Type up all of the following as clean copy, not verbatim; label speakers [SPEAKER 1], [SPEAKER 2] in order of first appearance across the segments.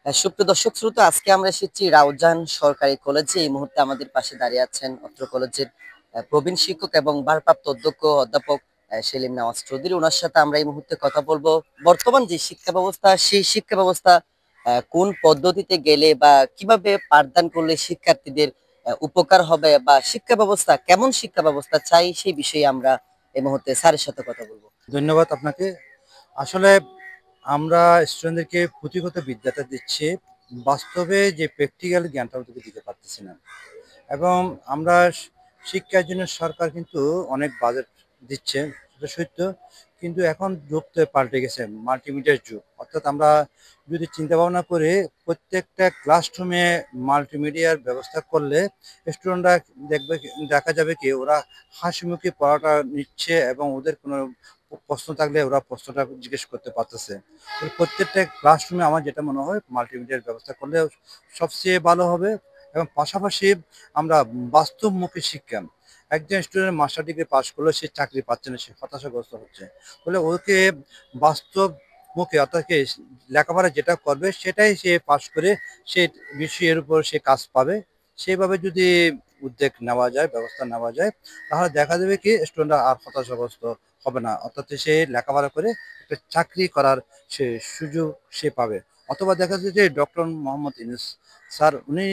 [SPEAKER 1] সুপ্রিয় দর্শক শ্রোতা, আজকে আমরা এসেছি রাউজান সরকারি কলেজে। এই মুহূর্তে আমাদের পাশে দাঁড়িয়ে আছেন অত্র কলেজের প্রবীণ শিক্ষক এবং ভারপ্রাপ্ত অধ্যক্ষ অধ্যাপক সেলিম নওয়াজ চৌধুরী। ওনার সাথে আমরা এই মুহূর্তে কথা বলবো বর্তমান যে শিক্ষা ব্যবস্থা, সেই শিক্ষা ব্যবস্থা কোন পদ্ধতিতে গেলে বা কিভাবে পাঠদান করলে শিক্ষার্থীদের উপকার হবে, বা শিক্ষা ব্যবস্থা কেমন শিক্ষা ব্যবস্থা চাই, সেই বিষয়ে আমরা এই মুহূর্তে স্যারের সাথে কথা বলবো।
[SPEAKER 2] ধন্যবাদ আপনাকে। আসলে আমরা স্টুডেন্টদেরকে পুঁথিগত বিদ্যাটা দিচ্ছি, বাস্তবে যে প্র্যাকটিক্যাল জ্ঞানটা ওদেরকে দিতে পারতেছি না। এবং আমরা শিক্ষার জন্য সরকার কিন্তু অনেক বাজেট দিচ্ছে, সেটা সত্য। কিন্তু এখন যুগ তো পাল্টে গেছে, মাল্টিমিডিয়ার যুগ। অর্থাৎ আমরা যদি চিন্তা ভাবনা করে প্রত্যেকটা ক্লাসরুমে মাল্টিমিডিয়ার ব্যবস্থা করলে স্টুডেন্টরা দেখা যাবে কি ওরা হাসিমুখে পড়াটা নিচ্ছে এবং ওদের কোনো প্রশ্ন থাকলে ওরা প্রশ্নটা জিজ্ঞেস করতে পারতেছে। প্রত্যেকটা ক্লাসরুমে আমার যেটা মনে হয় মাল্টিমিডিয়ার ব্যবস্থা করলে সবচেয়ে ভালো হবে। এবং পাশাপাশি আমরা বাস্তবমুখী শিক্ষা, একজন স্টুডেন্ট মাস্টার ডিগ্রি পাস করলে সে চাকরি পাচ্ছে না, সে হতাশাগ্রস্ত হচ্ছে। ফলে ওকে বাস্তবমুখী অর্থাৎ কি লেখাপড়া যেটা করবে সেটাই সে পাস করে সে বিষয়ের উপর সে কাজ পাবে। সেইভাবে যদি উদ্যোগ নেওয়া যায়, ব্যবস্থা নেওয়া যায়, তাহলে দেখা যাবে কি স্টুডেন্টরা আর হতাশাগ্রস্ত হবে না। অর্থাৎ সে লেখাপড়া করে একটা চাকরি করার সে সুযোগ সে পাবে। অথবা দেখা যাচ্ছে যে ডক্টর মোহাম্মদ ইউনূস স্যার উনি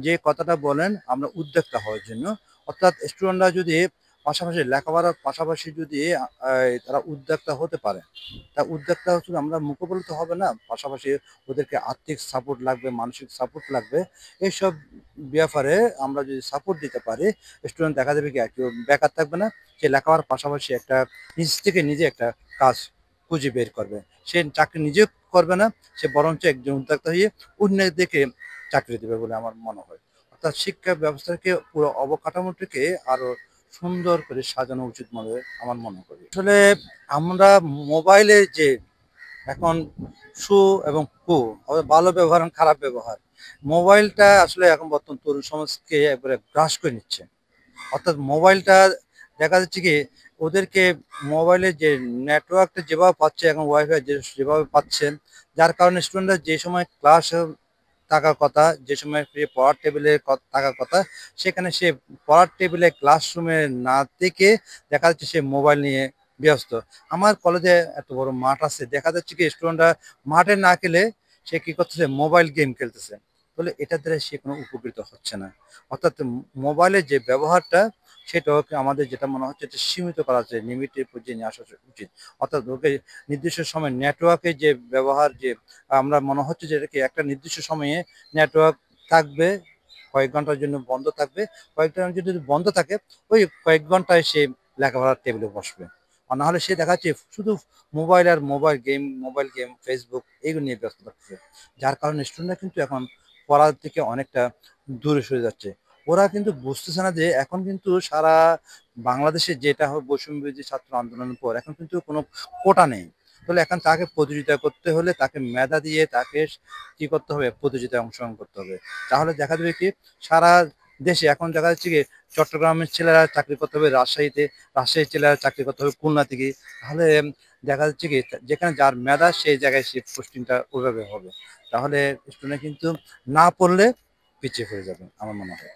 [SPEAKER 2] যে কথাটা বলেন আমরা উদ্যোক্তা হওয়ার জন্য, অর্থাৎ স্টুডেন্টরা যদি পাশাপাশি লেখাপড়ার পাশাপাশি যদি তারা উদ্যোক্তা হতে পারে, তা উদ্যোক্তা শুধু আমরা মুখে বললে তো হবে না, পাশাপাশি ওদেরকে আর্থিক সাপোর্ট লাগবে, মানসিক সাপোর্ট লাগবে। এইসব ব্যাপারে আমরা যদি সাপোর্ট দিতে পারি, স্টুডেন্ট দেখা যাবে কি আর কেউ বেকার থাকবে না। সে লেখাপড়ার পাশাপাশি একটা নিজ থেকে নিজে একটা কাজ খুঁজে বের করবে। সে চাকরি নিজে করবে না, সে বরঞ্চ একজন উদ্যোক্তা হয়ে অন্যদেরকে চাকরি দেবে বলে আমার মনে হয়। অর্থাৎ শিক্ষা ব্যবস্থাকে পুরো অবকাঠামোটিকে আরো সুন্দর করে সাজানো উচিত বলে আমার মনে করি। আসলে আমরা মোবাইলে যে এখন সু এবং কু অর্থাৎ ভালো ব্যবহার এবং খারাপ ব্যবহার, মোবাইলটা আসলে এখন বর্তমান তরুণ সমাজকে একবারে গ্রাস করে নিচ্ছে। অর্থাৎ মোবাইলটা দেখা যাচ্ছে কি ওদেরকে মোবাইলের যে নেটওয়ার্কটা যেভাবে পাচ্ছে, এখন ওয়াইফাই যেভাবে পাচ্ছেন, যার কারণে স্টুডেন্টরা যে সময় ক্লাস থাকার কথা, যে সময় সে পড়ার টেবিলে থাকার কথা, সেখানে সে পড়ার টেবিলে ক্লাসরুমে না থেকে দেখা যাচ্ছে সে মোবাইল নিয়ে ব্যস্ত। আমার কলেজে এত বড় মাঠ আছে, দেখা যাচ্ছে কি স্টুডেন্টরা মাঠে না খেলে সে কি করতেছে, মোবাইল গেম খেলতেছে। ফলে এটার দ্বারা সে কোনো উপকৃত হচ্ছে না। অর্থাৎ মোবাইলের যে ব্যবহারটা সেটাকে আমাদের যেটা মনে হচ্ছে যে সীমিত করা হচ্ছে, লিমিটের পর্যায়ে নিয়ে আসা উচিত। অর্থাৎ ওকে নির্দিষ্ট সময় নেটওয়ার্কের যে ব্যবহার, যে আমরা মনে হচ্ছে যে এটাকে একটা নির্দিষ্ট সময়ে নেটওয়ার্ক থাকবে, কয়েক ঘন্টার জন্য বন্ধ থাকবে। কয়েক ঘন্টার জন্য যদি বন্ধ থাকে, ওই কয়েক ঘন্টায় সে লেখাপড়ার টেবিলে বসবে। আর নাহলে সে দেখা যাচ্ছে শুধু মোবাইল আর মোবাইল গেম, ফেসবুক এগুলো নিয়ে ব্যস্ত থাকছে। যার কারণে স্টুডেন্টরা কিন্তু এখন পড়ার থেকে অনেকটা দূরে সরে যাচ্ছে। ওরা কিন্তু বুঝতেছে না যে এখন কিন্তু সারা বাংলাদেশে যেটা বৈষম্য বিরোধী ছাত্র আন্দোলনের পর এখন কিন্তু কোনো কোটা নেই। তাহলে এখন তাকে প্রতিযোগিতা করতে হলে তাকে মেধা দিয়ে তাকে কি করতে হবে, প্রতিযোগিতায় অংশগ্রহণ করতে হবে। তাহলে দেখা যাবে কি সারা দেশে এখন দেখা যাচ্ছে কি চট্টগ্রামের ছেলেরা চাকরি করতে হবে রাজশাহীতে, রাজশাহীর ছেলেরা চাকরি করতে হবে খুলনা থেকে। তাহলে দেখা যাচ্ছে কি যেখানে যার মেধা সেই জায়গায় সে পোস্টিংটা ওইভাবে হবে। তাহলে স্টুডেন্ট কিন্তু না পড়লে পিছিয়ে পড়ে যাবে আমার মনে হয়।